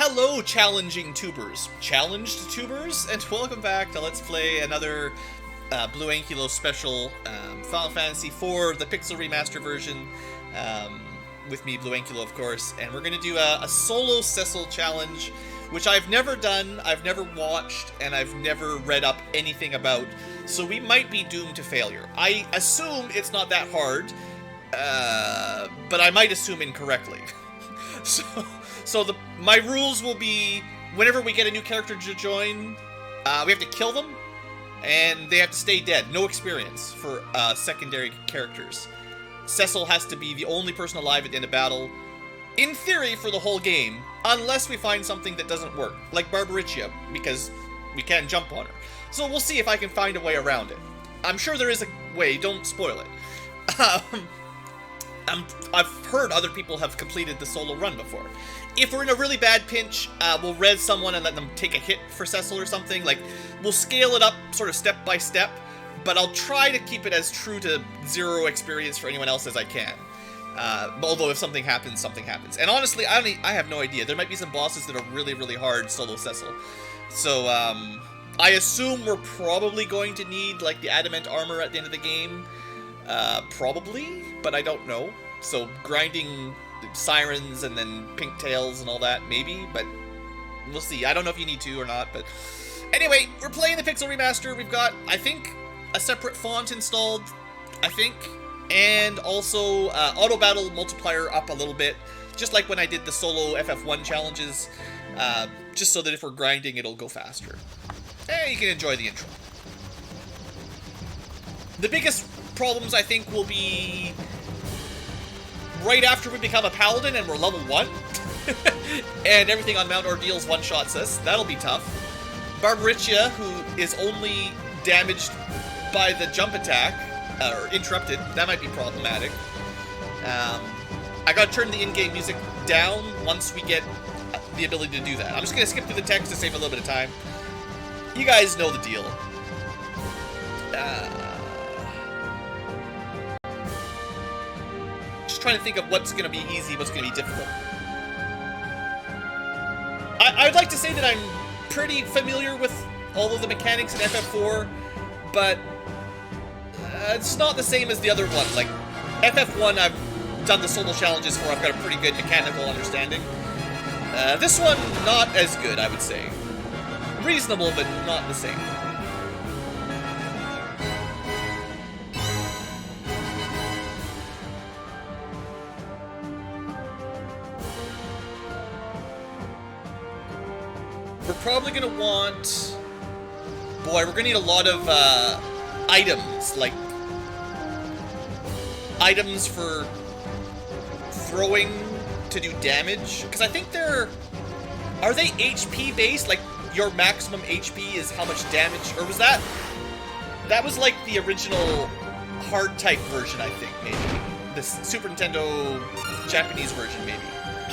Hello, challenging tubers. Challenged tubers? And welcome back to Let's Play another BlueAnkylo special, Final Fantasy IV, the Pixel Remaster version, with me, BlueAnkylo, of course. And we're going to do a solo Cecil challenge, which I've never done, I've never watched, and I've never read up anything about, so we might be doomed to failure. I assume it's not that hard, but I might assume incorrectly. So my rules will be, whenever we get a new character to join, we have to kill them, and they have to stay dead. No experience for secondary characters. Cecil has to be the only person alive at the end of battle, in theory, for the whole game, unless we find something that doesn't work, like Barbaricia, because we can't jump on her. So we'll see if I can find a way around it. I'm sure there is a way, don't spoil it. I've heard other people have completed the solo run before. If we're in a really bad pinch, we'll res someone and let them take a hit for Cecil or something. Like, we'll scale it up sort of step by step, but I'll try to keep it as true to zero experience for anyone else as I can. Although if something happens, something happens. And honestly, I have no idea. There might be some bosses that are really, really hard solo Cecil. So, I assume we're probably going to need, like, the adamant armor at the end of the game. Probably, but I don't know. So, grinding sirens and then pink tails and all that, maybe, but we'll see. I don't know if you need to or not, but anyway, we're playing the Pixel Remaster. We've got, I think, a separate font installed, I think, and also auto battle multiplier up a little bit, just like when I did the solo FF1 challenges, just so that if we're grinding, it'll go faster. And you can enjoy the intro. The biggest problems, I think, will be right after we become a paladin and we're level 1, and everything on Mount Ordeals one-shots us. That'll be tough. Barbaricia, who is only damaged by the jump attack, or interrupted, that might be problematic. I gotta turn the in-game music down once we get the ability to do that. I'm just gonna skip through the text to save a little bit of time. You guys know the deal. Just trying to think of what's going to be easy, what's going to be difficult. I'd like to say that I'm pretty familiar with all of the mechanics in FF4, but it's not the same as the other ones. Like, FF1 I've done the solo challenges for, I've got a pretty good mechanical understanding. This one, not as good, I would say. Reasonable, but not the same. We're probably gonna want... Boy, we're gonna need a lot of items, like... items for throwing to do damage. Because I think they're... Are they HP based? Like, your maximum HP is how much damage? Or was that... That was like the original hard type version, I think, maybe. The Super Nintendo Japanese version, maybe.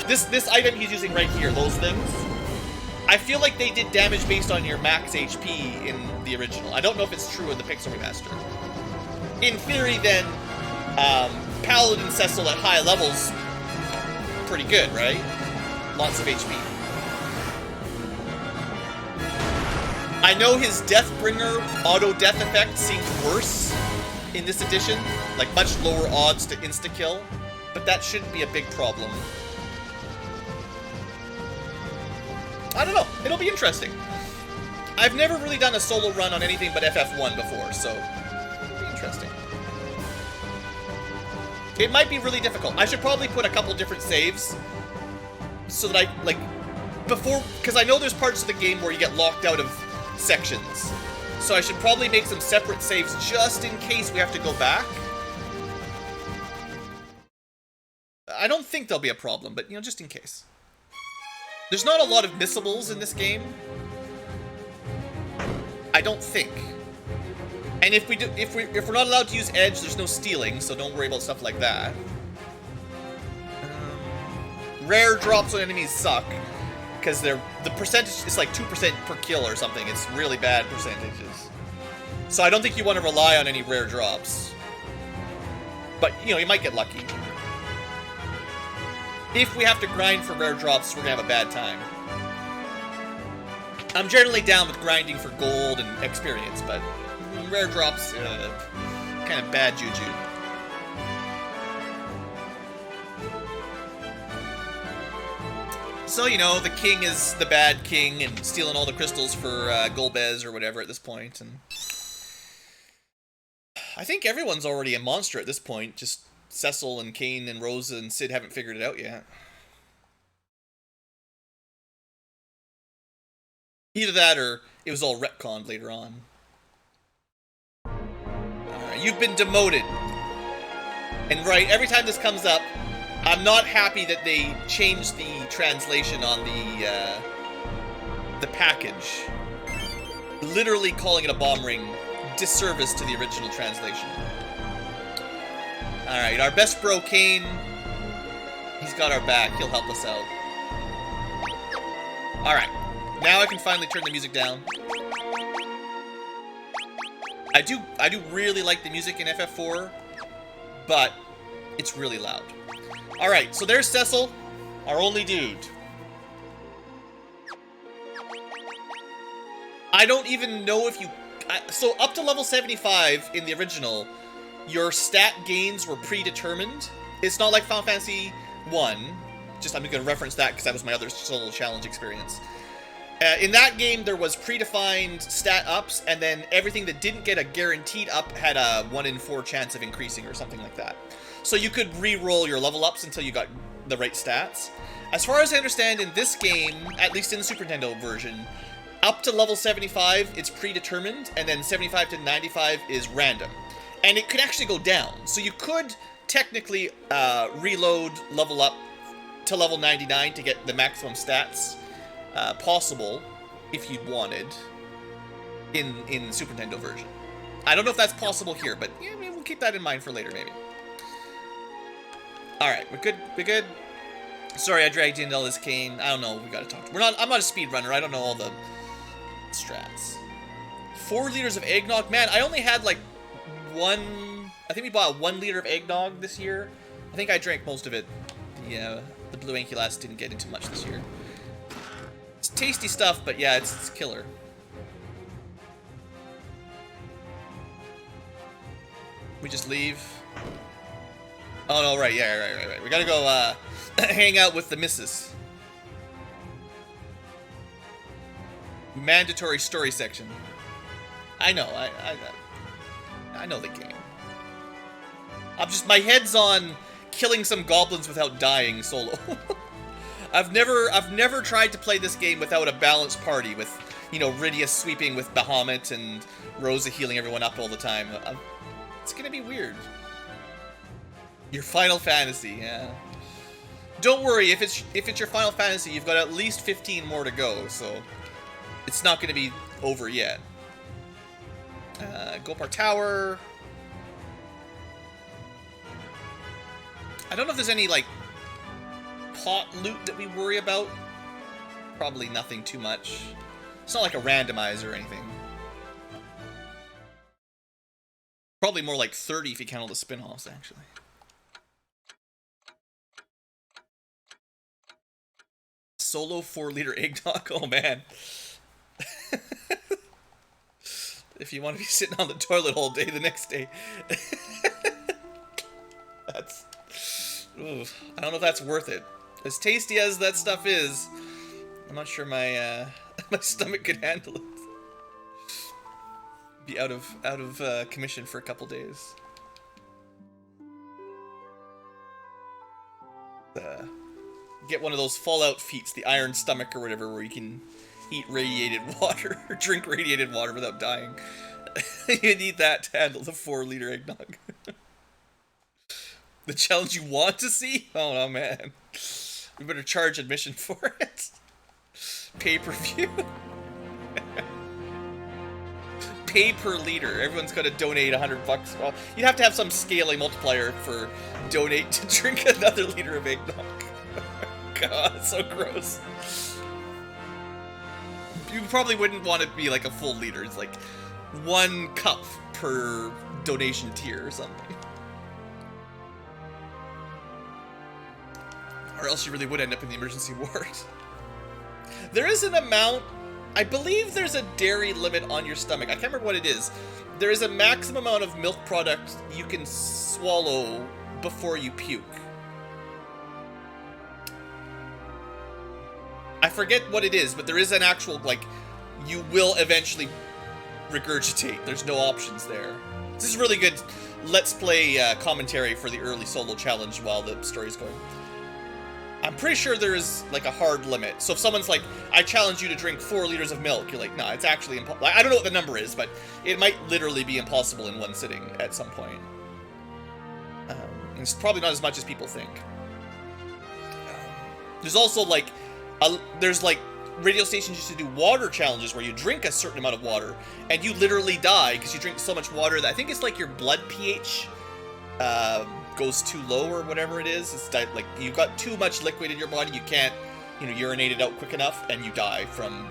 This item he's using right here, those things... I feel like they did damage based on your max HP in the original. I don't know if it's true in the Pixel Remaster. In theory, then, Paladin Cecil at high levels, pretty good, right? Lots of HP. I know his Deathbringer auto-death effect seems worse in this edition, like much lower odds to insta-kill, but that shouldn't be a big problem. I don't know. It'll be interesting. I've never really done a solo run on anything but FF1 before, so it'll be interesting. It might be really difficult. I should probably put a couple different saves so that I, like, before, because I know there's parts of the game where you get locked out of sections. So I should probably make some separate saves just in case we have to go back. I don't think there'll be a problem, but, you know, just in case. There's not a lot of missables in this game. I don't think. And if we're not allowed to use edge, there's no stealing, so don't worry about stuff like that. Rare drops on enemies suck, because the percentage is like 2% per kill or something. It's really bad percentages. So I don't think you want to rely on any rare drops. But, you know, you might get lucky. If we have to grind for rare drops, we're gonna have a bad time. I'm generally down with grinding for gold and experience, but rare drops, kind of bad juju. So, you know, the king is the bad king and stealing all the crystals for Golbez or whatever at this point, and I think everyone's already a monster at this point, just Cecil and Kane and Rosa and Sid haven't figured it out yet. Either that or it was all retconned later on. Alright, you've been demoted. And right, every time this comes up, I'm not happy that they changed the translation on the package. Literally calling it a bomb ring, disservice to the original translation. Alright, our best bro Kane, he's got our back, he'll help us out. Alright, now I can finally turn the music down. I do really like the music in FF4, but it's really loud. Alright, so there's Cecil, our only dude. I don't even know if you... so up to level 75 in the original, your stat gains were predetermined. It's not like Final Fantasy 1. Just, I'm going to reference that because that was my other solo challenge experience. In that game, there was predefined stat ups, and then everything that didn't get a guaranteed up had a 1 in 4 chance of increasing or something like that. So you could re-roll your level ups until you got the right stats. As far as I understand, in this game, at least in the Super Nintendo version, up to level 75, it's predetermined, and then 75 to 95 is random. And it could actually go down. So you could technically reload level up to level 99 to get the maximum stats possible, if you wanted, in the Super Nintendo version. I don't know if that's possible here, but yeah, we'll keep that in mind for later, maybe. Alright, we're good. Sorry, I dragged you into all this, Kane. I don't know, we gotta talk to... I'm not a speedrunner, I don't know all the strats. 4 liters of eggnog? Man, I only had like one... I think we bought 1 liter of eggnog this year. I think I drank most of it. The BlueAnkylo didn't get into much this year. It's tasty stuff, but yeah, it's killer. We just leave. Oh no, right, yeah, right. We gotta go hang out with the missus. Mandatory story section. I know, I know the game. My head's on killing some goblins without dying solo. I've never tried to play this game without a balanced party with, you know, Rydia sweeping with Bahamut and Rosa healing everyone up all the time. It's gonna be weird. Your Final Fantasy, yeah. Don't worry, if it's your Final Fantasy, you've got at least 15 more to go, so it's not gonna be over yet. Gopar Tower. I don't know if there's any, like, pot loot that we worry about. Probably nothing too much. It's not like a randomizer or anything. Probably more like 30 if you count all the spin-offs, actually. Solo 4-liter eggnog? Oh, man. If you want to be sitting on the toilet all day the next day. That's... Oof. I don't know if that's worth it. As tasty as that stuff is, I'm not sure my my stomach could handle it. Be out of commission for a couple days. Get one of those Fallout feats, the Iron Stomach or whatever, where you can eat radiated water or drink radiated water without dying. You need that to handle the 4-liter eggnog. The challenge you want to see? Oh no, man. We better charge admission for it. Pay-per-view. Pay per liter. Everyone's got to donate $100. Well, you'd have to have some scaling multiplier for donate to drink another liter of eggnog. God, it's so gross. You probably wouldn't want it to be like a full liter. It's like 1 cup per donation tier or something. Or else you really would end up in the emergency ward. There is an amount, I believe there's a dairy limit on your stomach. I can't remember what it is. There is a maximum amount of milk product you can swallow before you puke. I forget what it is, but there is an actual, like, you will eventually regurgitate. There's no options there. This is really good Let's Play commentary for the early solo challenge while the story's going. I'm pretty sure there is, like, a hard limit. So if someone's like, I challenge you to drink 4 liters of milk, you're like, no, it's actually impossible. I don't know what the number is, but it might literally be impossible in one sitting at some point. It's probably not as much as people think. There's also, like, there's, like, radio stations used to do water challenges where you drink a certain amount of water and you literally die because you drink so much water that I think it's like your blood pH goes too low or whatever it is. It's like you've got too much liquid in your body, you can't, you know, urinate it out quick enough, and you die from,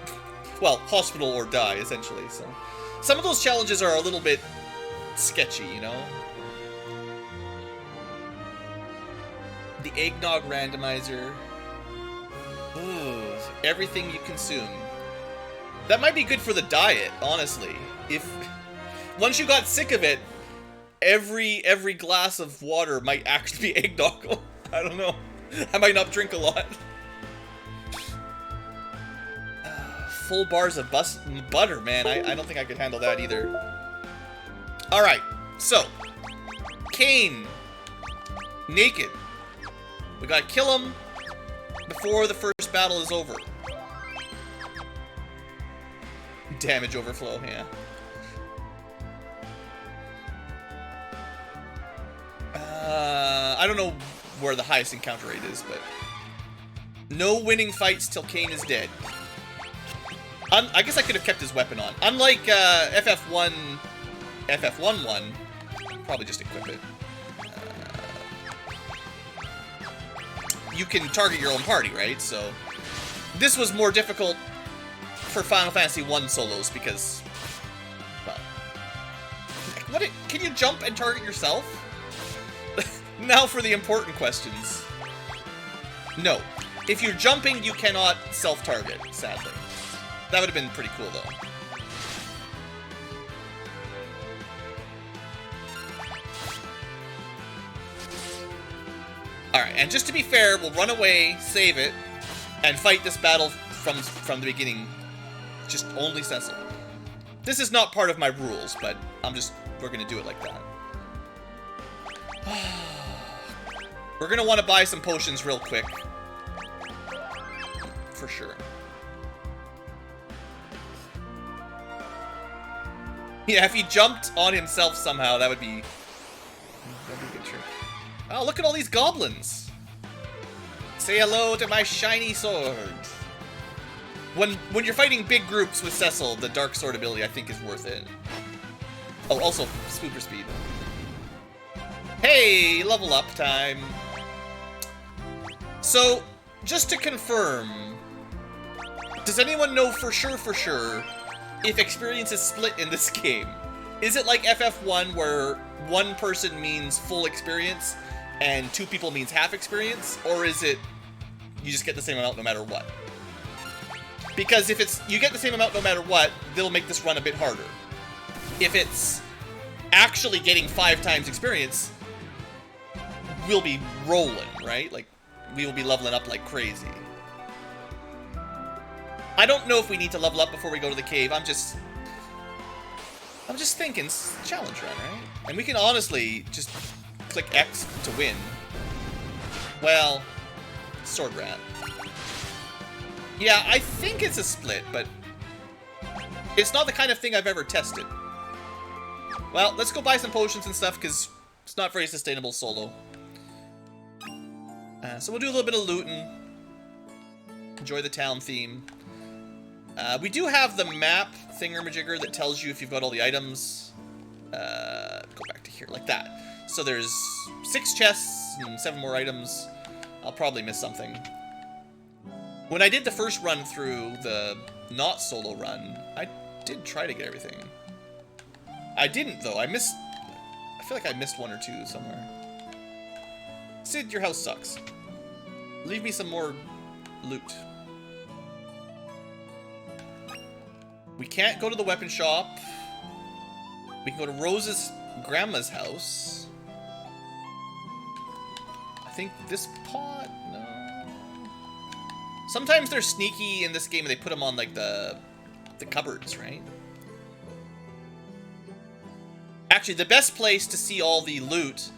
well, hospital or die essentially. So some of those challenges are a little bit sketchy, you know. The eggnog randomizer. Ooh, everything you consume. That might be good for the diet, honestly. If once you got sick of it, every glass of water might actually be eggnog. I don't know. I might not drink a lot. Full bars of butter, man. I don't think I could handle that either. Alright, so Cain. Naked. We gotta kill him before the first battle is over. Damage overflow, yeah. I don't know where the highest encounter rate is, but no winning fights till Cain is dead. I guess I could have kept his weapon on. Unlike FF11, probably just equip it. You can target your own party, right? So this was more difficult for Final Fantasy 1 solos because, well, can you jump and target yourself? Now for the important questions. No. If you're jumping, you cannot self-target, sadly. That would have been pretty cool, though. Alright, and just to be fair, we'll run away, save it, and fight this battle from the beginning. Just only Cecil. This is not part of my rules, but we're gonna do it like that. We're gonna want to buy some potions real quick. For sure. Yeah, if he jumped on himself somehow, that'd be a good trick. Oh, look at all these goblins! Say hello to my shiny sword! When you're fighting big groups with Cecil, the Dark Sword ability, I think, is worth it. Oh, also, spooper speed. Hey, level up time! So, just to confirm, does anyone know for sure, if experience is split in this game? Is it like FF1 where one person means full experience and 2 people means half experience? Or is it you just get the same amount no matter what? Because if it's you get the same amount no matter what, they'll make this run a bit harder. If it's actually getting 5 times experience, we'll be rolling, right? Like, we will be leveling up like crazy. I don't know if we need to level up before we go to the cave. I'm just thinking, challenge run, right? And we can honestly just click X to win. Well, Sword Rat. Yeah, I think it's a split, but it's not the kind of thing I've ever tested. Well, let's go buy some potions and stuff, because it's not very sustainable solo. So we'll do a little bit of looting. Enjoy the town theme. We do have the map thingamajigger that tells you if you've got all the items. Go back to here, like that. So there's 6 chests and 7 more items. I'll probably miss something. When I did the first run through the not solo run, I did try to get everything. I didn't, though. I feel like I missed 1 or 2 somewhere. Sid, your house sucks. Leave me some more loot. We can't go to the weapon shop. We can go to Rose's grandma's house. I think this pot? No. Sometimes they're sneaky in this game and they put them on like the cupboards, right? Actually, the best place to see all the loot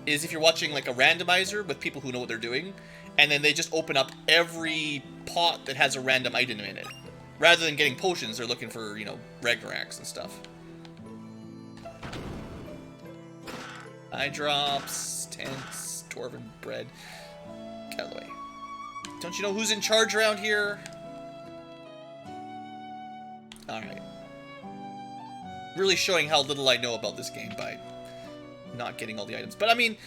is if you're watching like a randomizer with people who know what they're doing, and then they just open up every pot that has a random item in it. Rather than getting potions, they're looking for, you know, Ragnaraks and stuff. Eye drops, tents, dwarven bread. Get out of the way. Don't you know who's in charge around here? Alright. Really showing how little I know about this game by not getting all the items. But I mean,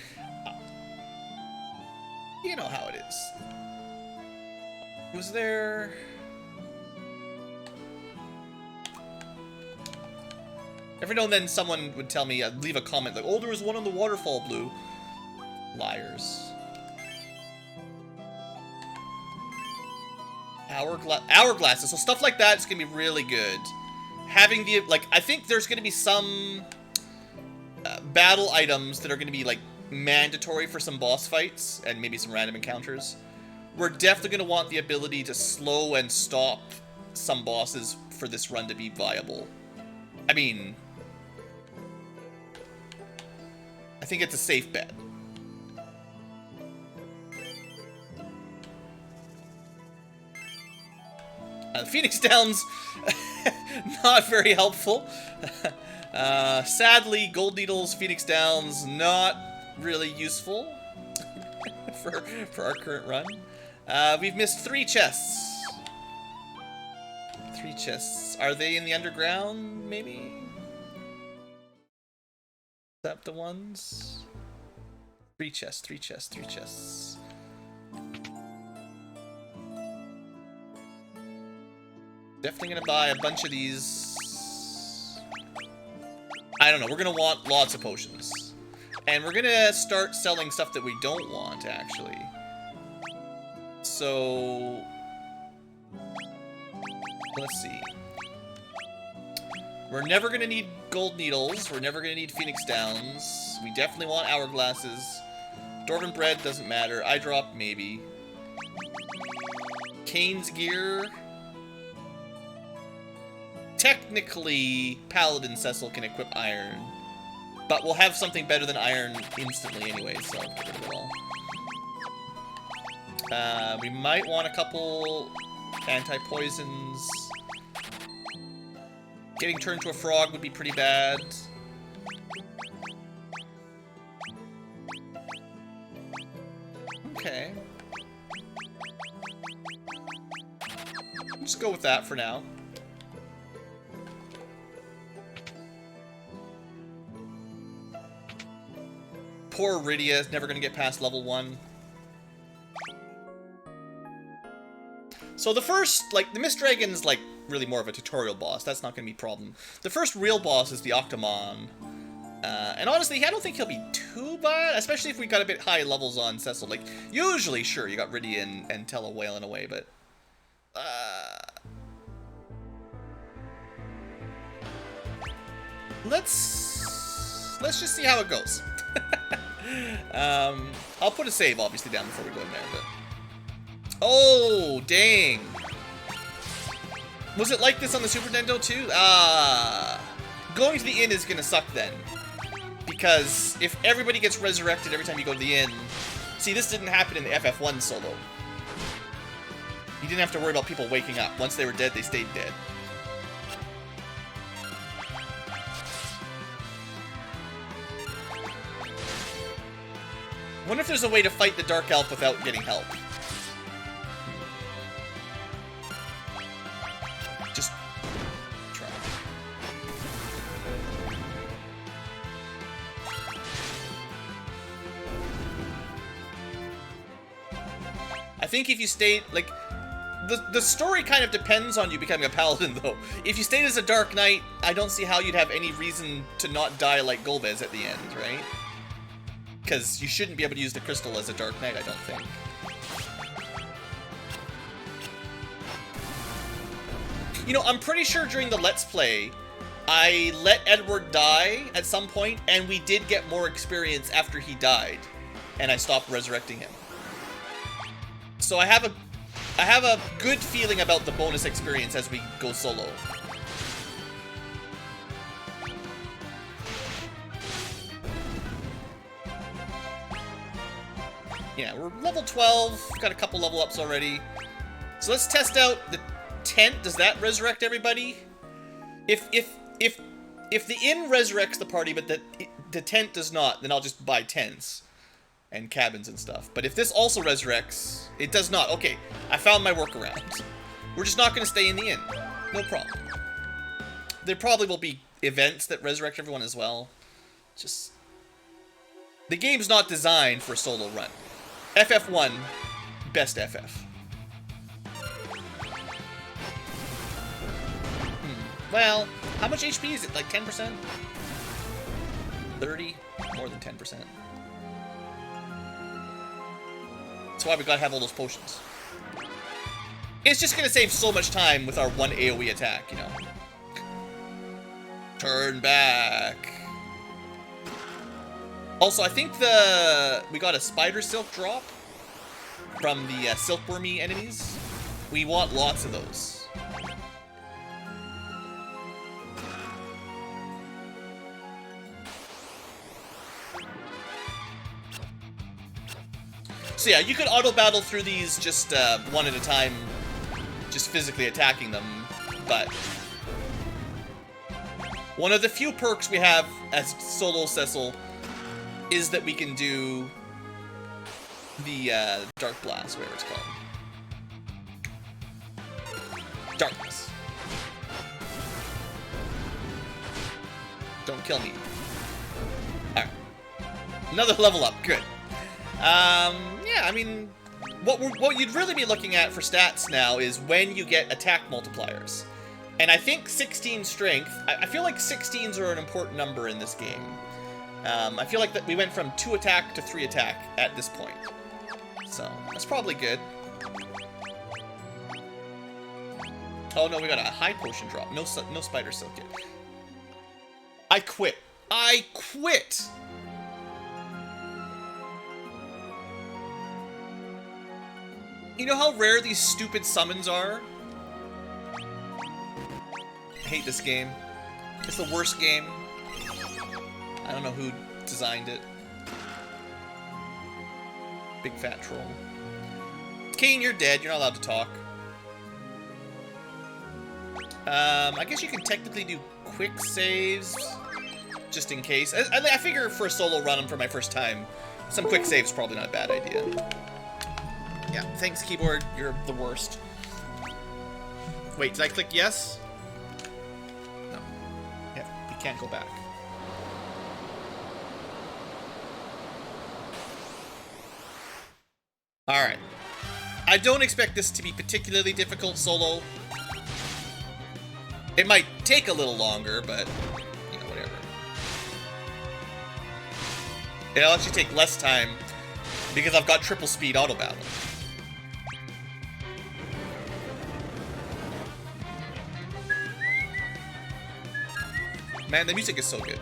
you know how it is. Was there... Every now and then someone would tell me, leave a comment like, oh, there was one on the waterfall, Blue. Liars. Hourglasses. So stuff like that is going to be really good. Having the, like, I think there's going to be some battle items that are going to be, like, mandatory for some boss fights and maybe some random encounters. We're definitely going to want the ability to slow and stop some bosses for this run to be viable. I mean, I think it's a safe bet. Phoenix Downs, not very helpful. Sadly, Gold Needles, Phoenix Downs, not really useful for our current run. We've missed 3 chests. 3 chests. Are they in the underground, maybe? Is that the ones? 3 chests, 3 chests, 3 chests. Definitely gonna buy a bunch of these. I don't know, we're gonna want lots of potions. And we're gonna start selling stuff that we don't want, actually. So... let's see. We're never gonna need gold needles. We're never gonna need Phoenix Downs. We definitely want hourglasses. Dwarven bread doesn't matter. Eye drop, maybe. Kane's gear. Technically, Paladin Cecil can equip iron. But we'll have something better than iron instantly anyway, so get rid of it all. We might want a couple anti-poisons. Getting turned to a frog would be pretty bad. Okay. Let's go with that for now. Poor Rydia is never going to get past level 1. So the first, like, the Mist Dragon's, like, really more of a tutorial boss. That's not going to be a problem. The first real boss is the Octomon. And honestly, I don't think he'll be too bad, especially if we got a bit high levels on Cecil. Like, usually, sure, you got Rydia and Tella wailing away, but... Let's just see how it goes. I'll put a save, obviously, down before we go in there, but... Oh, dang. Was it like this on the Super Nintendo, too? Going to the inn is gonna suck, then. Because if everybody gets resurrected every time you go to the inn... See, this didn't happen in the FF1 solo. You didn't have to worry about people waking up. Once they were dead, they stayed dead. I wonder if there's a way to fight the Dark Elf without getting help. Just try. I think if you stayed, like, the story kind of depends on you becoming a paladin, though. If you stayed as a Dark Knight, I don't see how you'd have any reason to not die like Golbez at the end, right? Because you shouldn't be able to use the crystal as a Dark Knight, I don't think. You know, I'm pretty sure during the Let's Play, I let Edward die at some point, and we did get more experience after he died, and I stopped resurrecting him. So I have a good feeling about the bonus experience as we go solo. Yeah, we're level 12, got a couple level ups already. So let's test out the tent. Does that resurrect everybody? If the inn resurrects the party, but the tent does not, then I'll just buy tents and cabins and stuff. But if this also resurrects, it does not. Okay, I found my workaround. We're just not going to stay in the inn. No problem. There probably will be events that resurrect everyone as well. Just... the game's not designed for a solo run. FF1, best FF. Well, how much HP is it? Like 10%? 30? More than 10%. That's why we gotta have all those potions. It's just gonna save so much time with our one AoE attack, you know. Turn back. Also, I think we got a spider silk drop from the silkwormy enemies. We want lots of those. So yeah, you could auto battle through these just one at a time, just physically attacking them, but one of the few perks we have as solo Cecil is that we can do the Dark Blast, whatever it's called. Darkness. Don't kill me. Alright. Another level up, good. Yeah, I mean, what you'd really be looking at for stats now is when you get attack multipliers. And I think 16 strength, I feel like 16s are an important number in this game. I feel like that we went from 2 attack to 3 attack at this point. So, that's probably good. Oh no, we got a high potion drop. No spider silk yet. I quit. I quit! You know how rare these stupid summons are? I hate this game. It's the worst game. I don't know who designed it. Big fat troll. Kane, you're dead. You're not allowed to talk. I guess you can technically do quick saves, just in case. I figure for a solo run for my first time, some quick saves is probably not a bad idea. Yeah, thanks keyboard, you're the worst. Wait, did I click yes? No. Yeah, we can't go back. Alright. I don't expect this to be particularly difficult solo. It might take a little longer, but, you know, whatever. It'll actually take less time because I've got triple speed auto battle. Man, the music is so good.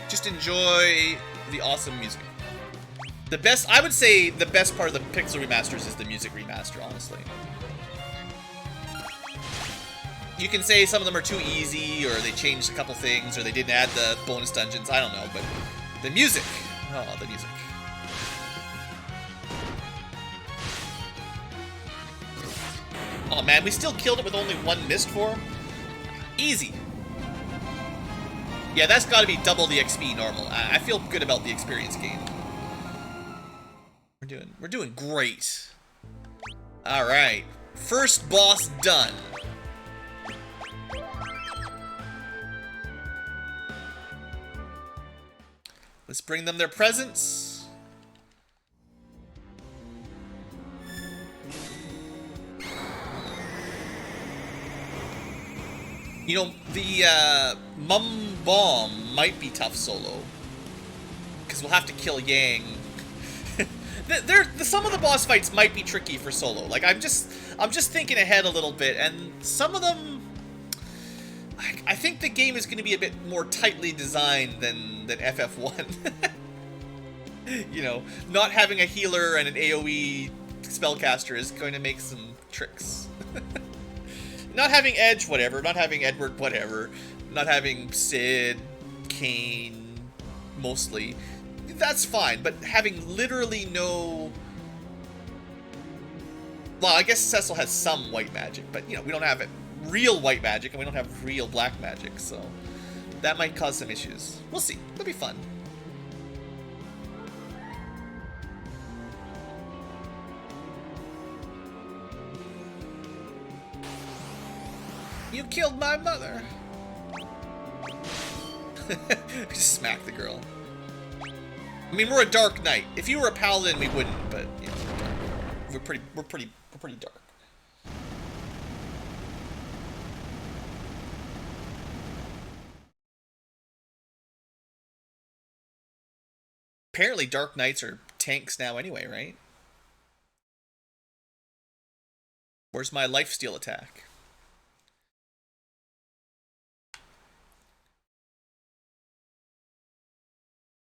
Just enjoy the awesome music. The best, I would say the best part of the Pixel remasters is the music remaster, honestly. You can say some of them are too easy, or they changed a couple things, or they didn't add the bonus dungeons, I don't know, but the music, oh, the music. Oh man, we still killed it with only 1 mist form? Easy. Yeah, that's gotta be double the XP normal. I feel good about the experience gain. We're doing great. Alright. First boss done. Let's bring them their presents. You know, the Mum Bomb might be tough solo. Because we'll have to kill Yang. Some of the boss fights might be tricky for solo. Like I'm just thinking ahead a little bit, and some of them, I think the game is going to be a bit more tightly designed than FF1. You know, not having a healer and an AoE spellcaster is going to make some tricks. Not having Edge, whatever. Not having Edward, whatever. Not having Sid, Kane, mostly. That's fine, but having literally no... Well, I guess Cecil has some white magic, but, you know, we don't have real white magic, and we don't have real black magic, so that might cause some issues. We'll see. It'll be fun. You killed my mother! Just smack the girl. I mean, we're a dark knight. If you were a paladin, we wouldn't, but you know, we're pretty dark. Apparently, dark knights are tanks now, anyway, right? Where's my lifesteal attack?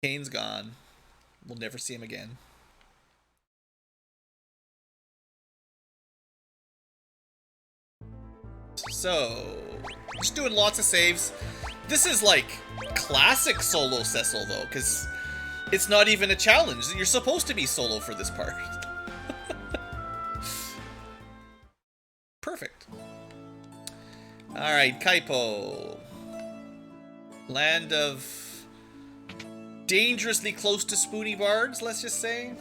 Kane's gone. We'll never see him again. So, just doing lots of saves. This is like classic solo Cecil though, because it's not even a challenge. You're supposed to be solo for this part. Perfect. Alright, Kaipo. Land of dangerously close to spoony bards, let's just say.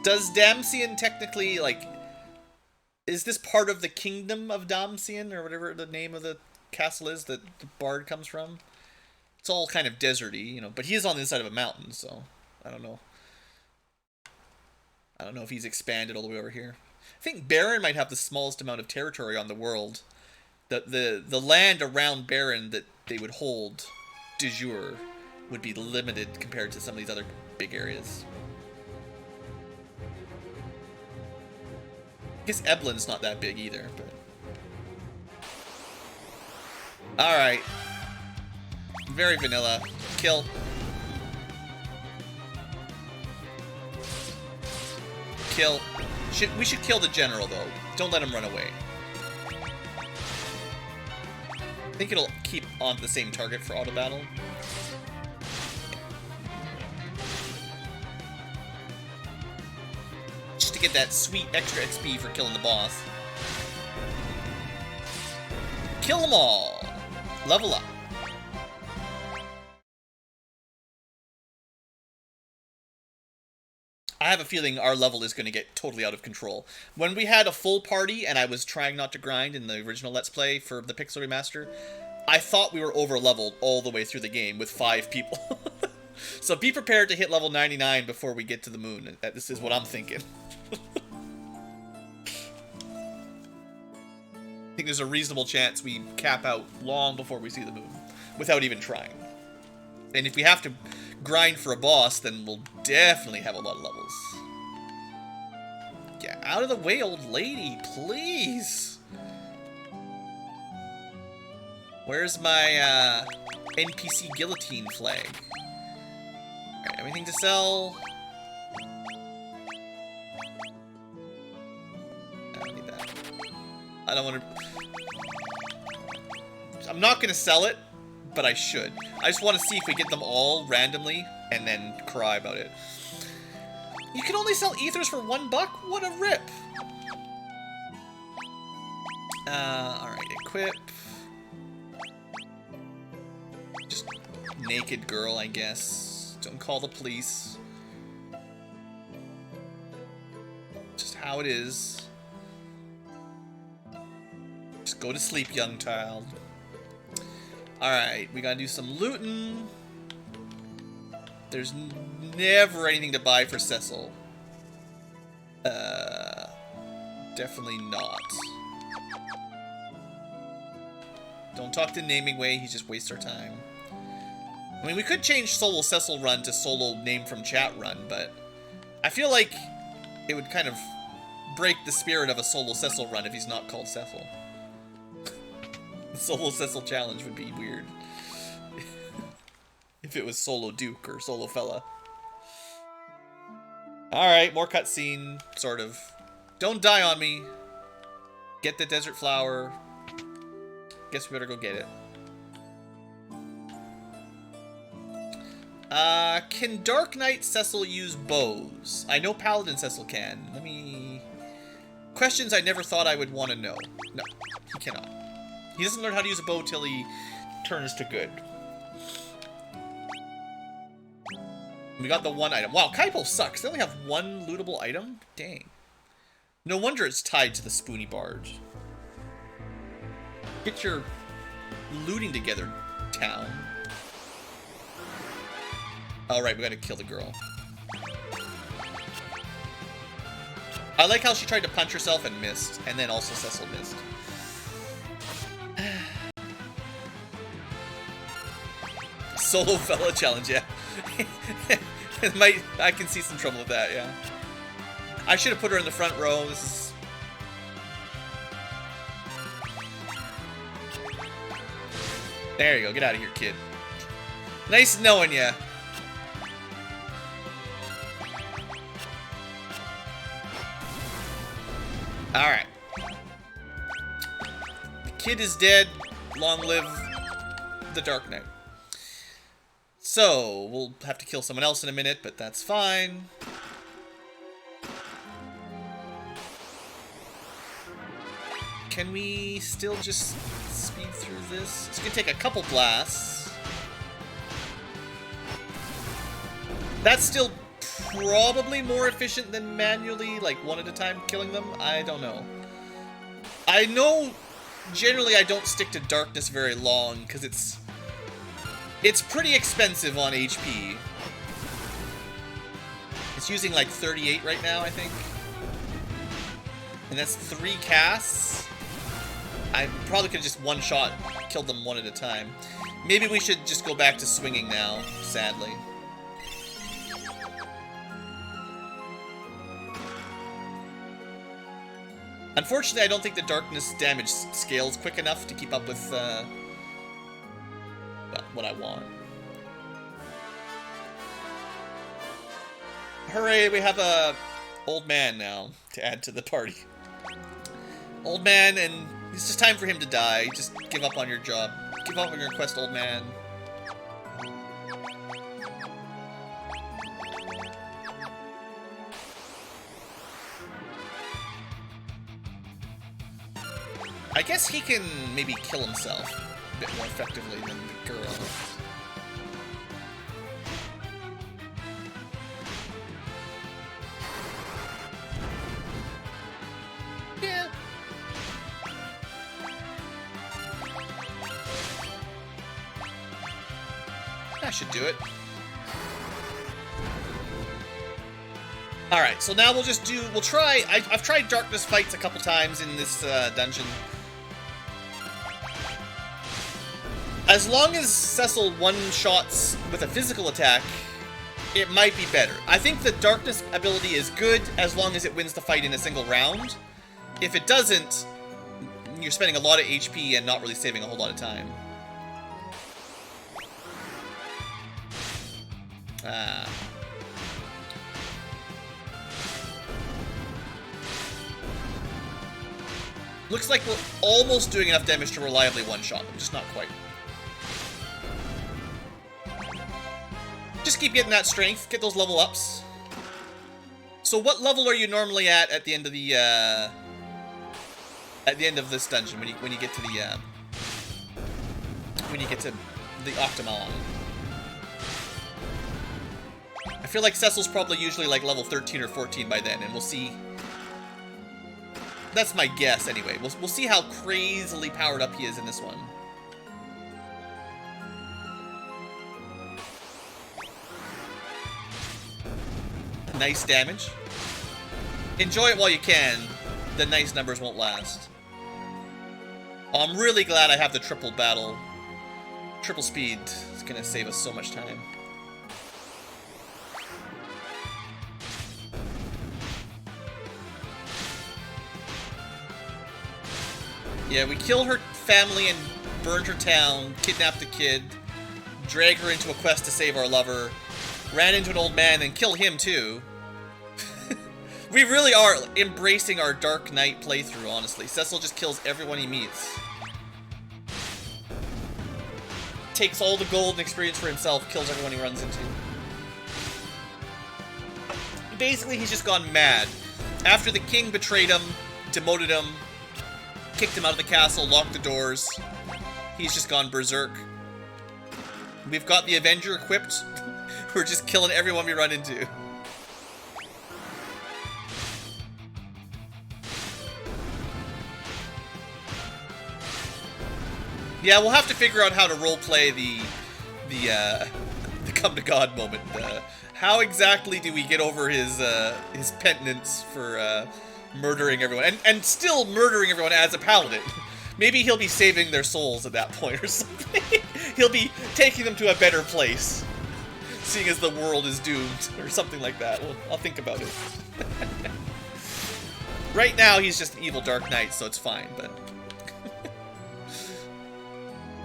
Does Damcian technically, like, is this part of the kingdom of Damcian, or whatever the name of the castle is that the bard comes from? It's all kind of deserty, you know, but he is on the inside of a mountain, so I don't know. I don't know if he's expanded all the way over here. I think Baron might have the smallest amount of territory on the world. The land around Baron that they would hold de jure would be limited compared to some of these other big areas. I guess Eblin's not that big either, but... Alright. Very vanilla. Kill. Kill. We should kill the general, though. Don't let him run away. I think it'll keep on the same target for auto battle. Just to get that sweet extra XP for killing the boss. Kill them all! Level up. I have a feeling our level is going to get totally out of control. When we had a full party and I was trying not to grind in the original Let's Play for the Pixel Remaster, I thought we were over-leveled all the way through the game with 5 people. So be prepared to hit level 99 before we get to the moon. This is what I'm thinking. I think there's a reasonable chance we cap out long before we see the moon, without even trying. And if we have to grind for a boss, then we'll definitely have a lot of levels. Get out of the way, old lady, please! Where's my NPC guillotine flag? Alright, anything to sell? I don't need that. I don't want to... I'm not going to sell it, but I should. I just want to see if we get them all randomly, and then cry about it. You can only sell ethers for $1? What a rip! Alright, equip. Just naked girl, I guess. Don't call the police. Just how it is. Just go to sleep, young child. Alright, we gotta do some looting. There's never anything to buy for Cecil. Definitely not. Don't talk to Naming Way, he just wastes our time. I mean, we could change Solo Cecil run to Solo name from chat run, but I feel like it would kind of break the spirit of a Solo Cecil run if he's not called Cecil. The Solo Cecil challenge would be weird. If it was Solo Duke or Solo Fella. Alright, more cutscene, sort of. Don't die on me. Get the desert flower. Guess we better go get it. Can Dark Knight Cecil use bows? I know Paladin Cecil can. Let me... Questions I never thought I would want to know. No, he cannot. He doesn't learn how to use a bow till he turns to good. We got the one item. Wow, Kaipo sucks. They only have one lootable item? Dang. No wonder it's tied to the Spoony Barge. Get your looting together, town. Alright, we gotta kill the girl. I like how she tried to punch herself and missed, and then also Cecil missed. Solo Fella challenge, yeah. I can see some trouble with that, yeah. I should have put her in the front row. This is... There you go. Get out of here, kid. Nice knowing ya. Alright. The kid is dead. Long live the Dark Knight. So, we'll have to kill someone else in a minute, but that's fine. Can we still just speed through this? It's gonna take a couple blasts. That's still probably more efficient than manually, like, one at a time killing them. I don't know. I know generally I don't stick to darkness very long, because it's pretty expensive on HP. It's using like 38 right now, I think. And that's 3 casts. I probably could have just one-shot killed them one at a time. Maybe we should just go back to swinging now, sadly. Unfortunately, I don't think the darkness damage scales quick enough to keep up with, well, what I want. Hooray, we have a old man now to add to the party. Old man, and it's just time for him to die. Just give up on your job. Give up on your quest, old man. I guess he can maybe kill himself a bit more effectively than the girl. Yeah. That should do it. Alright, so now we'll try, I've tried darkness fights a couple times in this dungeon. As long as Cecil one-shots with a physical attack, it might be better. I think the darkness ability is good as long as it wins the fight in a single round. If it doesn't, you're spending a lot of HP and not really saving a whole lot of time. Looks like we're almost doing enough damage to reliably one-shot them, just not quite. Just keep getting that strength, get those level ups. So what level are you normally at the end of the this dungeon when you get to the Octomon? I feel like Cecil's probably usually like level 13 or 14 by then, and we'll see. That's my guess anyway. We'll see how crazily powered up he is in this one. Nice damage. Enjoy it while you can. The nice numbers won't last. Oh, I'm really glad I have the triple battle Triple speed is gonna save us so much time. Yeah, we kill her family and burned her town, kidnapped the kid, drag her into a quest to save our lover, ran into an old man and kill him too. We really are embracing our Dark Knight playthrough, honestly. Cecil just kills everyone he meets. Takes all the gold and experience for himself, kills everyone he runs into. Basically, he's just gone mad. After the king betrayed him, demoted him, kicked him out of the castle, locked the doors, he's just gone berserk. We've got the Avenger equipped. We're just killing everyone we run into. Yeah, we'll have to figure out how to roleplay the come to God moment. How exactly do we get over his penitence for murdering everyone and still murdering everyone as a paladin? Maybe he'll be saving their souls at that point or something. He'll be taking them to a better place, seeing as the world is doomed or something like that. Well, I'll think about it. Right now, he's just an evil Dark Knight, so it's fine, but...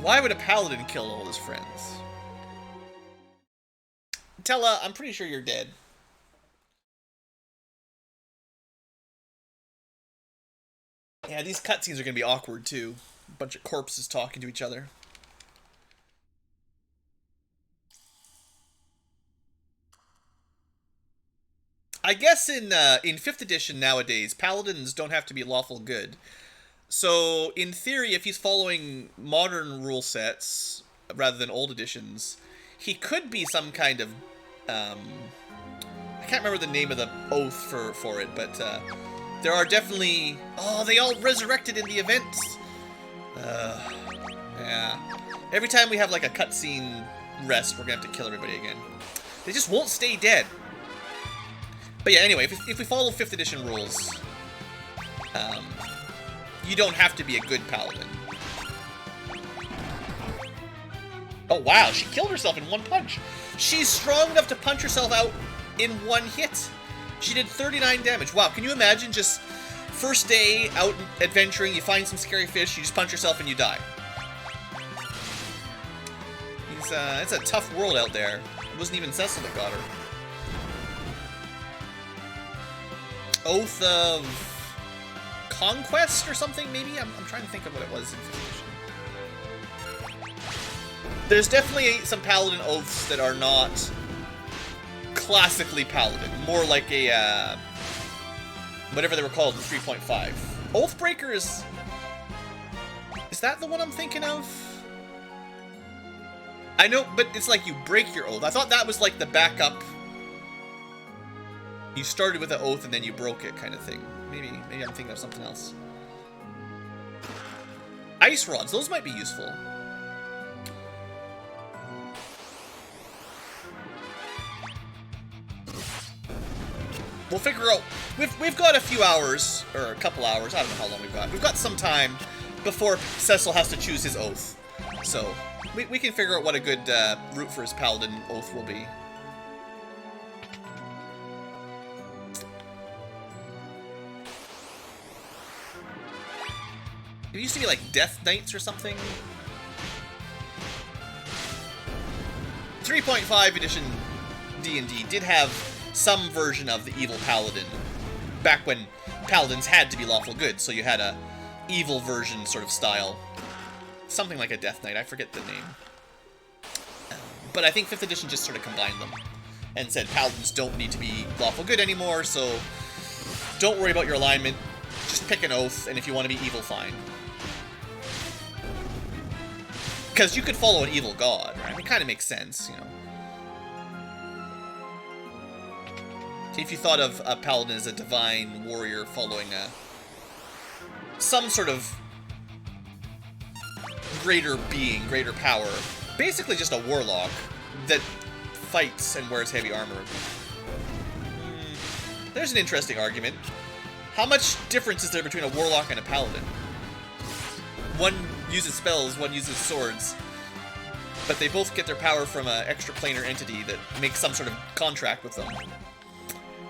Why would a paladin kill all his friends? Tella, I'm pretty sure you're dead. Yeah, these cutscenes are gonna be awkward too. A bunch of corpses talking to each other. I guess in 5th edition nowadays, paladins don't have to be lawful good. So, in theory, if he's following modern rule sets, rather than old editions, he could be some kind of, I can't remember the name of the oath for it, but, there are definitely... Oh, they all resurrected in the events! Yeah. Every time we have, like, a cutscene rest, we're gonna have to kill everybody again. They just won't stay dead. But yeah, anyway, if we follow 5th edition rules, you don't have to be a good paladin. Oh wow, she killed herself in one punch. She's strong enough to punch herself out in one hit. She did 39 damage. Wow, can you imagine just first day out adventuring, you find some scary fish, you just punch yourself and you die. It's a tough world out there. It wasn't even Cecil that got her. Oath of Conquest or something, maybe? I'm trying to think of what it was in 5th edition. There's definitely some paladin oaths that are not classically paladin. More like a, whatever they were called in 3.5. Oathbreaker is that the one I'm thinking of? I know, but it's like you break your oath. I thought that was like the backup. You started with an oath and then you broke it kind of thing. Maybe I'm thinking of something else. Ice rods, those might be useful. We'll figure out. We've got a few hours, or a couple hours. I don't know how long we've got. We've got some time before Cecil has to choose his oath. So we can figure out what a good route for his paladin oath will be. It used to be like Death Knights or something. 3.5 edition D&D did have some version of the evil paladin back when paladins had to be lawful good, so you had a evil version sort of style. Something like a Death Knight, I forget the name. But I think 5th edition just sort of combined them and said paladins don't need to be lawful good anymore, so don't worry about your alignment. Just pick an oath, and if you want to be evil, fine. Because you could follow an evil god, right? It kind of makes sense, you know. If you thought of a paladin as a divine warrior following some sort of greater being, greater power, basically just a warlock that fights and wears heavy armor. There's an interesting argument. How much difference is there between a warlock and a paladin? One uses spells, one uses swords. but they both get their power from an extraplanar entity that makes some sort of contract with them.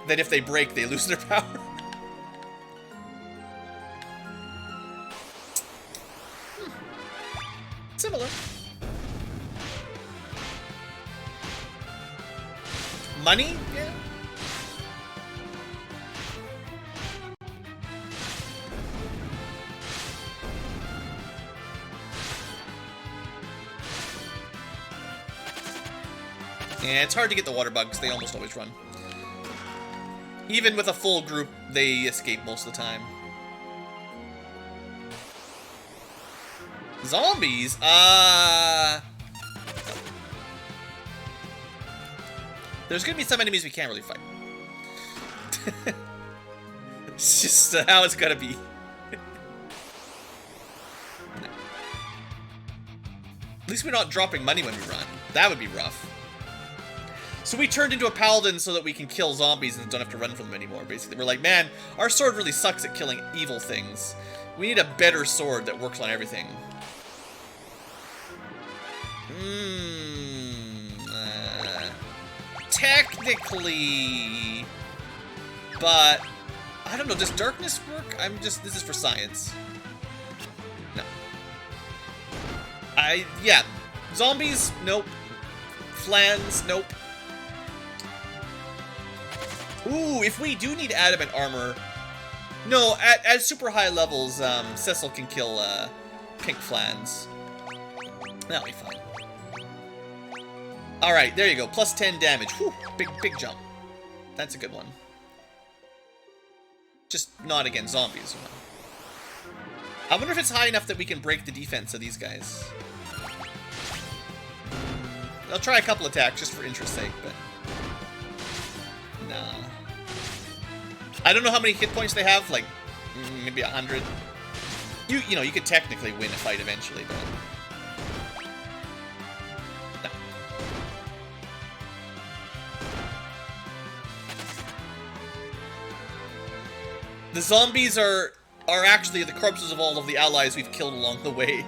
Then if they break, they lose their power. Similar. Money? Yeah. Yeah, it's hard to get the water bugs. They almost always run. Even with a full group, they escape most of the time. Zombies? There's gonna be some enemies we can't really fight. It's just how it's gotta be. At least we're not dropping money when we run. That would be rough. So we turned into a paladin so that we can kill zombies and don't have to run from them anymore, basically. We're like, man, our sword really sucks at killing evil things. We need a better sword that works on everything. Technically, but I don't know, does darkness work? This is for science. No. Yeah. Zombies, nope. Flans, nope. Ooh, if we do need adamant armor... No, at super high levels, Cecil can kill, pink flans. That'll be fine. Alright, there you go. Plus 10 damage. Whew, big jump. That's a good one. Just not against zombies, you know. I wonder if it's high enough that we can break the defense of these guys. I'll try a couple attacks just for interest's sake, but... Nah. I don't know how many hit points they have, like, maybe 100. You know, you could technically win a fight eventually, but... No. The zombies are actually the corpses of all of the allies we've killed along the way.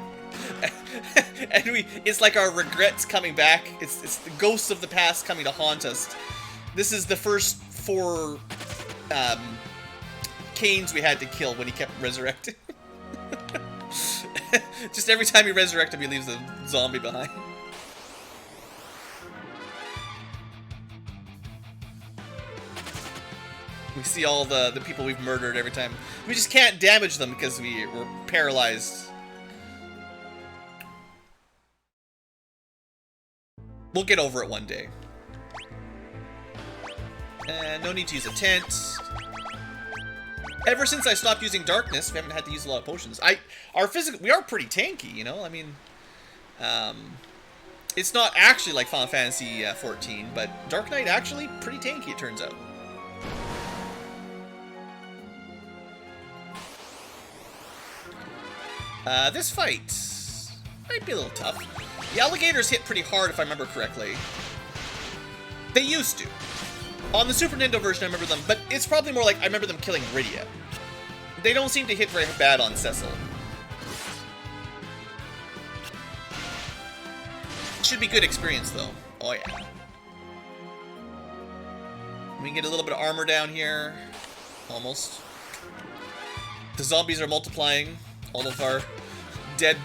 And it's like our regrets coming back. It's the ghosts of the past coming to haunt us. This is the first 4 Canes we had to kill when he kept resurrecting. Just every time he resurrects him, he leaves a zombie behind. We see all the people we've murdered every time. We just can't damage them because we're paralyzed. We'll get over it one day. And no need to use a tent. Ever since I stopped using darkness, we haven't had to use a lot of potions. We are pretty tanky, you know? I mean, it's not actually like Final Fantasy 14, but Dark Knight actually pretty tanky, it turns out. This fight might be a little tough. The alligators hit pretty hard, if I remember correctly. They used to. On the Super Nintendo version, I remember them, but it's probably more like I remember them killing Rydia. They don't seem to hit very bad on Cecil. Should be good experience, though. Oh, yeah. We can get a little bit of armor down here. Almost. The zombies are multiplying. All of our dead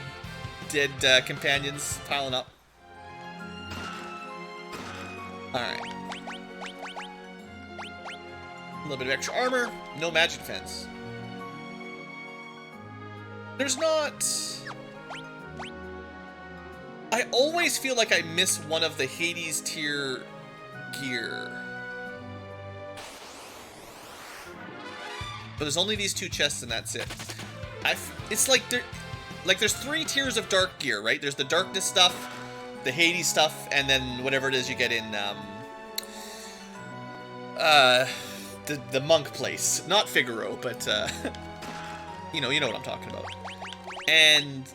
companions piling up. Alright. A little bit of extra armor. No magic defense. There's not... I always feel like I miss one of the Hades tier gear. But there's only these 2 chests and that's it. It's like there's 3 tiers of dark gear, right? There's the darkness stuff, the Hades stuff, and then whatever it is you get in the monk place. Not Figaro, but you know what I'm talking about. And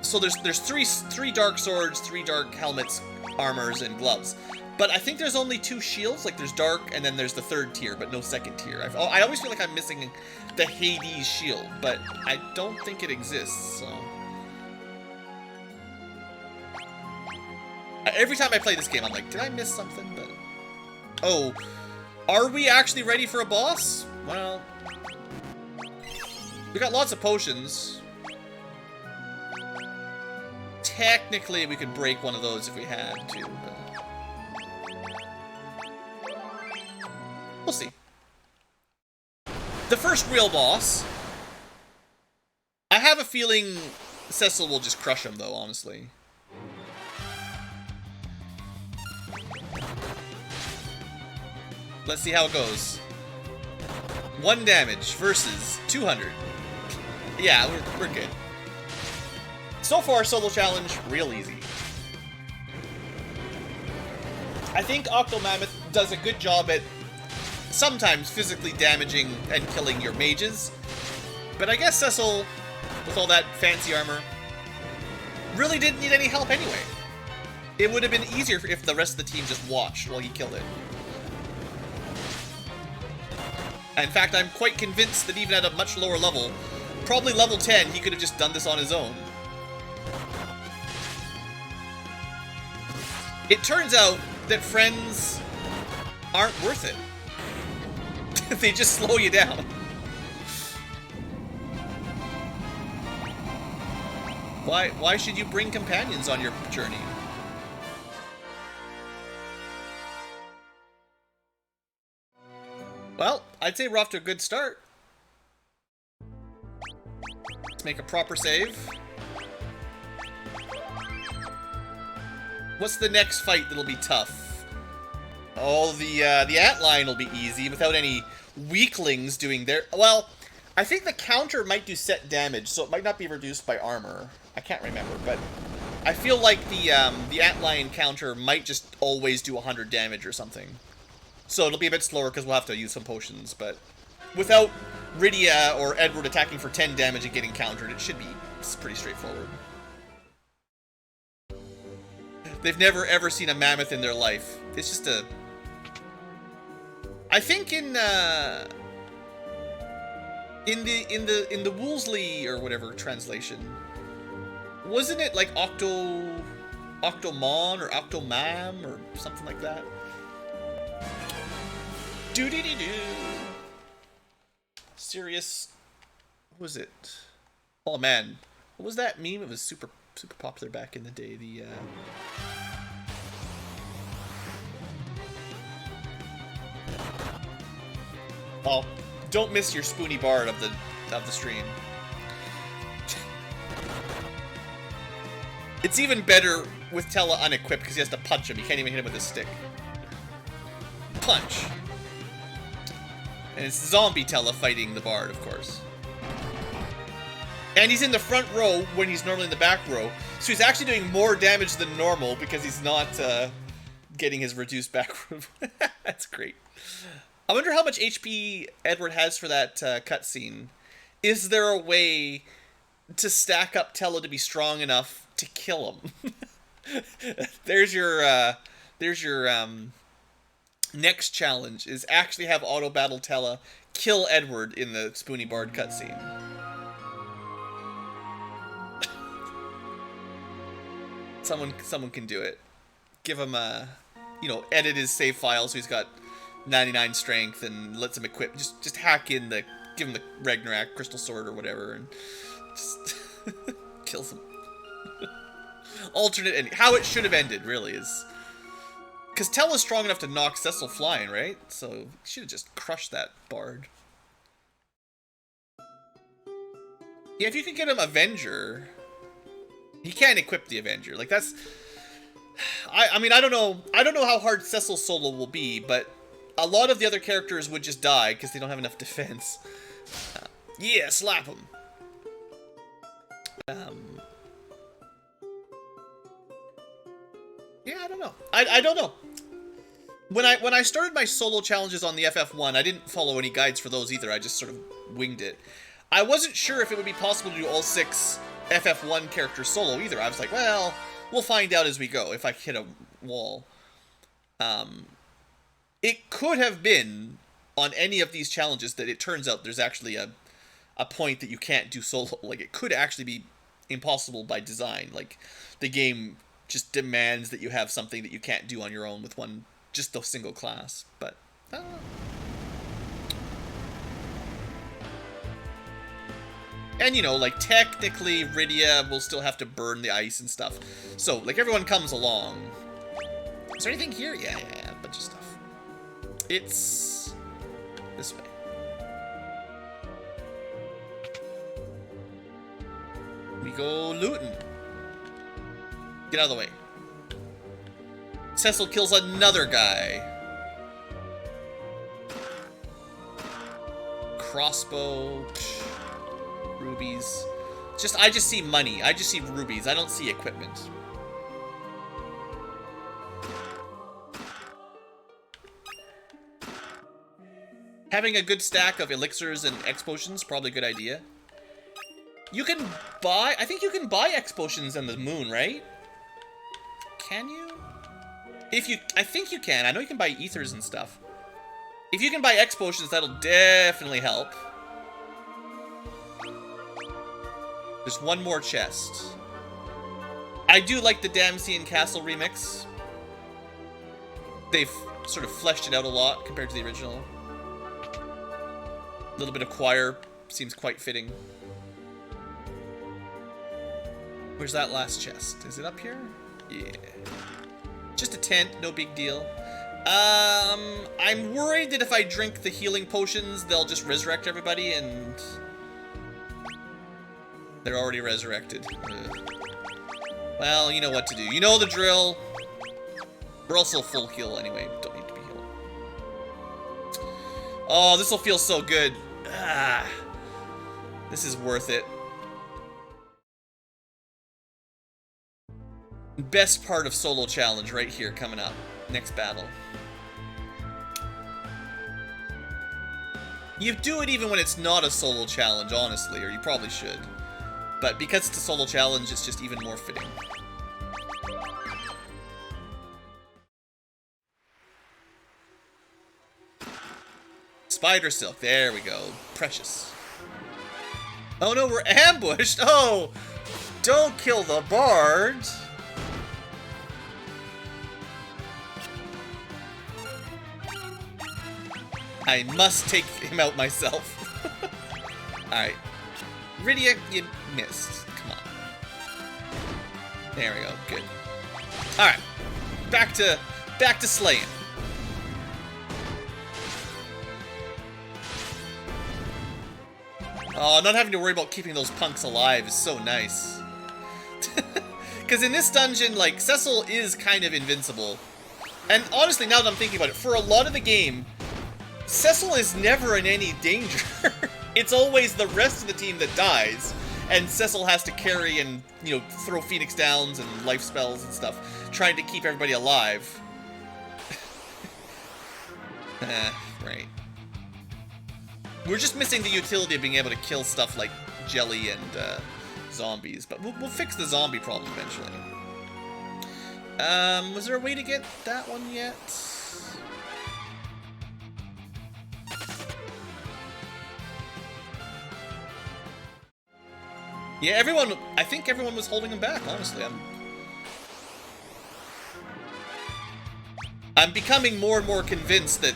so there's three dark swords, 3 dark helmets, armors, and gloves. But I think there's only 2 shields. Like there's dark, and then there's the 3rd tier, but no 2nd tier. I always feel like I'm missing the Hades shield, but I don't think it exists. So Every time I play this game, I'm like, did I miss something? But oh, are we actually ready for a boss? Well, we got lots of potions. Technically, we could break one of those if we had to, but we'll see. The first real boss. I have a feeling Cecil will just crush him, though, honestly. Let's see how it goes. 1 damage versus 200. Yeah, we're good. So far, solo challenge, real easy. I think Octomammoth does a good job at sometimes physically damaging and killing your mages. But I guess Cecil, with all that fancy armor, really didn't need any help anyway. It would have been easier if the rest of the team just watched while he killed it. In fact, I'm quite convinced that even at a much lower level, probably level 10, he could have just done this on his own. It turns out that friends aren't worth it. They just slow you down. Why should you bring companions on your journey? Well, I'd say we're off to a good start. Let's make a proper save. What's the next fight that'll be tough? Oh, the Antlion will be easy without any weaklings doing their... Well, I think the counter might do set damage, so it might not be reduced by armor. I can't remember, but I feel like the Antlion counter might just always do 100 damage or something. So it'll be a bit slower because we'll have to use some potions, but without Rydia or Edward attacking for 10 damage and getting countered, it should be pretty straightforward. They've never ever seen a mammoth in their life. It's just a... I think in the Woolsey or whatever translation, wasn't it like Octomon or Octomam or something like that? Doo-dee-dee-doo. Serious. What was it? Oh man, what was that meme? It was super popular back in the day. The oh, don't miss your spoony bard of the stream. It's even better with Tella unequipped because he has to punch him. He can't even hit him with his stick. Punch. And it's zombie Tella fighting the bard, of course. And he's in the front row when he's normally in the back row. So he's actually doing more damage than normal because he's not getting his reduced back row. That's great. I wonder how much HP Edward has for that cutscene. Is there a way to stack up Tella to be strong enough to kill him? There's your next challenge, is actually have auto battle Tella kill Edward in the Spoony Bard cutscene. Someone can do it. Give him a, edit his save file so he's got 99 strength and lets him equip. Just hack in give him the Ragnarok Crystal Sword or whatever and just kills him. Alternate ending. How it should have ended, really, is... Because Tella's strong enough to knock Cecil flying, right? So he should have just crushed that bard. Yeah, if you can get him Avenger... He can't equip the Avenger. Like, that's... I mean, I don't know how hard Cecil's solo will be, but a lot of the other characters would just die because they don't have enough defense. Yeah, slap him. Yeah, I don't know. I don't know. When I started my solo challenges on the FF1, I didn't follow any guides for those either. I just sort of winged it. I wasn't sure if it would be possible to do all 6 FF1 characters solo either. I was like, well, we'll find out as we go if I hit a wall. It could have been on any of these challenges that it turns out there's actually a point that you can't do solo. Like, it could actually be impossible by design. Like, the game just demands that you have something that you can't do on your own with just a single class. But and you know, like technically Rydia will still have to burn the ice and stuff. So like everyone comes along. Is there anything here? Yeah, a bunch of stuff. It's this way. We go looting. Get out of the way. Cecil kills another guy. Crossbow. Rubies. I just see money. I just see rubies. I don't see equipment. Having a good stack of elixirs and X potions, probably a good idea. You can buy, I think you can buy X potions on the moon, right? Can you? I think you can. I know you can buy ethers and stuff. If you can buy X potions, that'll definitely help. There's one more chest. I do like the Damsian Castle remix. They've sort of fleshed it out a lot compared to the original. A little bit of choir seems quite fitting. Where's that last chest? Is it up here? Yeah. Just a tent, no big deal. I'm worried that if I drink the healing potions, they'll just resurrect everybody, and they're already resurrected. Ugh. Well, you know what to do. You know the drill. We're also full heal anyway. Don't need to be healed. Oh, this will feel so good. Ah, this is worth it. Best part of solo challenge right here coming up. Next battle. You do it even when it's not a solo challenge, honestly, or you probably should. But because it's a solo challenge, it's just even more fitting. Spider silk, there we go. Precious. Oh no, we're ambushed! Oh! Don't kill the bard! I must take him out myself. Alright. Rydia, you missed. Come on. There we go. Good. Alright. Back to slaying. Oh, not having to worry about keeping those punks alive is so nice. Because in this dungeon, like, Cecil is kind of invincible. And honestly, now that I'm thinking about it, for a lot of the game, Cecil is never in any danger. It's always the rest of the team that dies, and Cecil has to carry and, you know, throw Phoenix Downs and life spells and stuff, trying to keep everybody alive. Right. We're just missing the utility of being able to kill stuff like jelly and zombies, but we'll fix the zombie problem eventually. Was there a way to get that one yet? Yeah, I think everyone was holding him back, honestly. I'm becoming more and more convinced that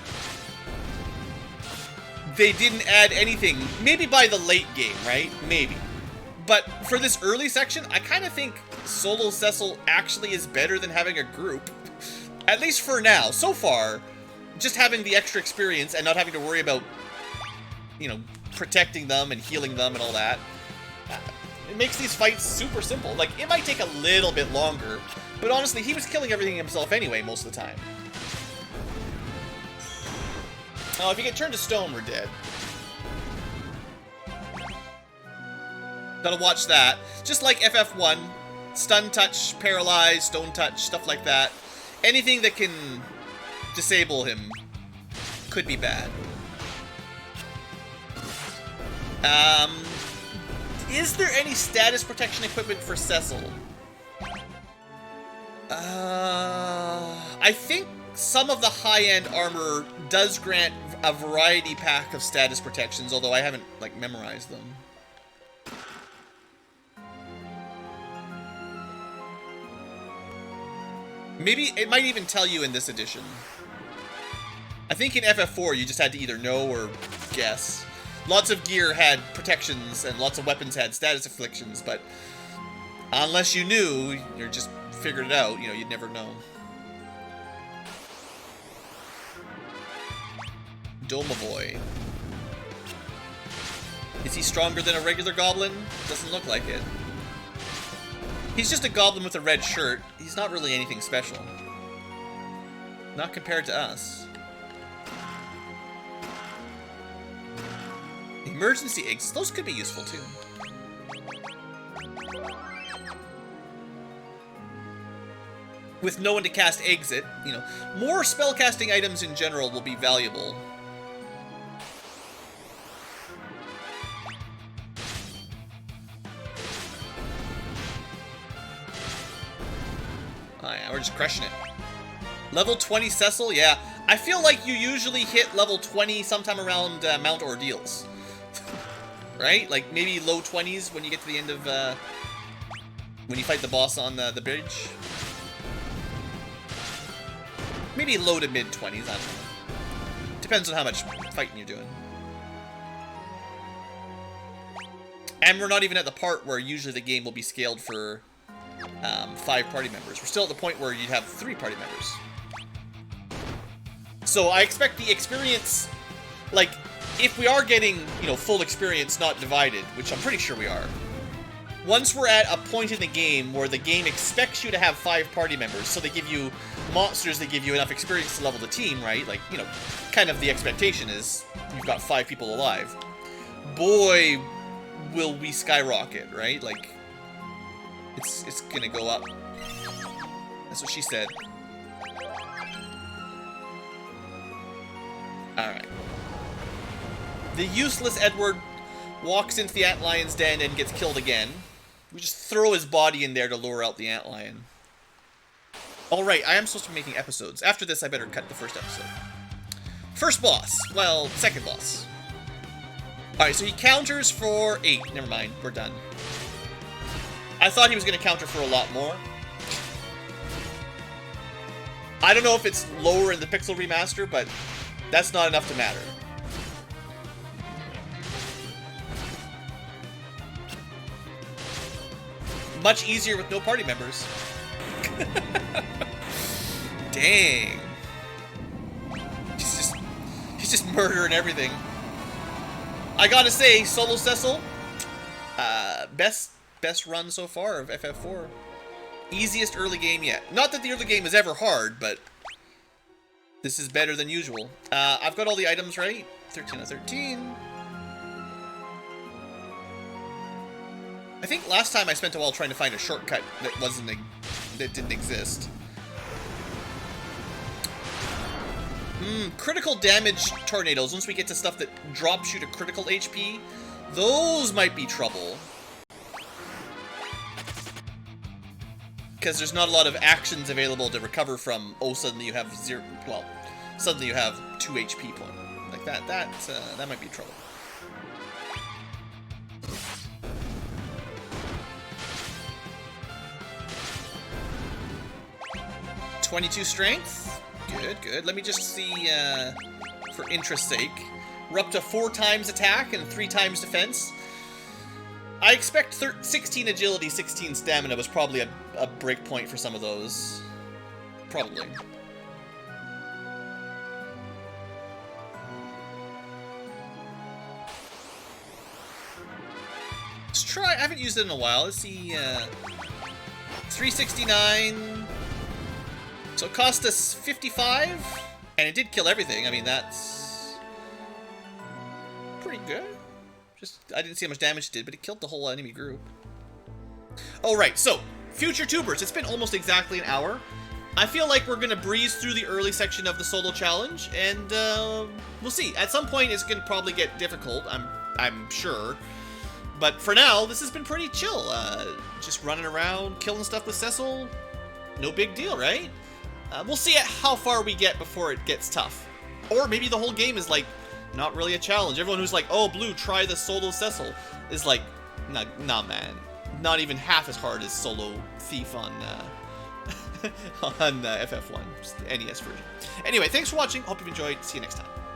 they didn't add anything. Maybe by the late game, right? Maybe. But for this early section, I kind of think solo Cecil actually is better than having a group. At least for now. So far, just having the extra experience and not having to worry about, you know, protecting them and healing them and all that. It makes these fights super simple. Like, it might take a little bit longer, but honestly, he was killing everything himself anyway most of the time. Oh, if you get turned to stone, we're dead. Gotta watch that. Just like FF1, stun touch, paralyze, stone touch, stuff like that. Anything that can disable him could be bad. Is there any status protection equipment for Cecil? I think some of the high-end armor does grant a variety pack of status protections, although I haven't, like, memorized them. Maybe it might even tell you in this edition. I think in FF4 you just had to either know or guess. Lots of gear had protections and lots of weapons had status afflictions, but unless you knew, you just figured it out, you know, you'd never know. Domovoy. Is he stronger than a regular goblin? Doesn't look like it. He's just a goblin with a red shirt. He's not really anything special. Not compared to us. Emergency exits. Those could be useful too. With no one to cast exit, you know, more spellcasting items in general will be valuable. Oh yeah, we're just crushing it. Level 20 Cecil? Yeah. I feel like you usually hit level 20 sometime around Mount Ordeals. Right? Like maybe low 20s when you get to the end of... when you fight the boss on the bridge. Maybe low to mid 20s, I don't know. Depends on how much fighting you're doing. And we're not even at the part where usually the game will be scaled for 5 party members. We're still at the point where you'd have 3 party members. So I expect the experience, like, if we are getting, you know, full experience, not divided, which I'm pretty sure we are, once we're at a point in the game where the game expects you to have 5 party members, so they give you monsters that give you enough experience to level the team, right? Like, you know, kind of the expectation is you've got 5 people alive. Boy, will we skyrocket, right? Like, it's gonna go up. That's what she said. Alright. The useless Edward walks into the antlion's den and gets killed again. We just throw his body in there to lure out the antlion. Alright, I am supposed to be making episodes. After this, I better cut the first episode. First boss. Well, second boss. Alright, so he counters for 8. Never mind, we're done. I thought he was going to counter for a lot more. I don't know if it's lower in the Pixel Remaster, but that's not enough to matter. Much easier with no party members. Dang. He's just murdering everything. I gotta say, Solo Cecil, best run so far of FF4. Easiest early game yet. Not that the early game is ever hard, but this is better than usual. I've got all the items right. 13 of 13. I think last time I spent a while trying to find a shortcut that didn't exist. Critical damage tornadoes. Once we get to stuff that drops you to critical HP, those might be trouble. Because there's not a lot of actions available to recover from. Oh, suddenly you have 0. Well, suddenly you have 2 HP point. Like that. That might be trouble. .22 strength. Good. Let me just see, for interest's sake. We're up to 4 times attack and 3 times defense. I expect 16 agility, 16 stamina was probably a break point for some of those. Probably. Let's try. I haven't used it in a while. Let's see. 369. So it cost us 55, and it did kill everything. I mean, that's pretty good. Just, I didn't see how much damage it did, but it killed the whole enemy group. Oh, right. So, future tubers. It's been almost exactly an hour. I feel like we're going to breeze through the early section of the solo challenge, and we'll see. At some point, it's going to probably get difficult, I'm sure. But for now, this has been pretty chill. Just running around, killing stuff with Cecil. No big deal, right? We'll see how far we get before it gets tough. Or maybe the whole game is, like, not really a challenge. Everyone who's like, oh, Blue, try the solo Cecil, is like, nah, man. Not even half as hard as solo Thief on on FF1, just the NES version. Anyway, thanks for watching. Hope you've enjoyed. See you next time.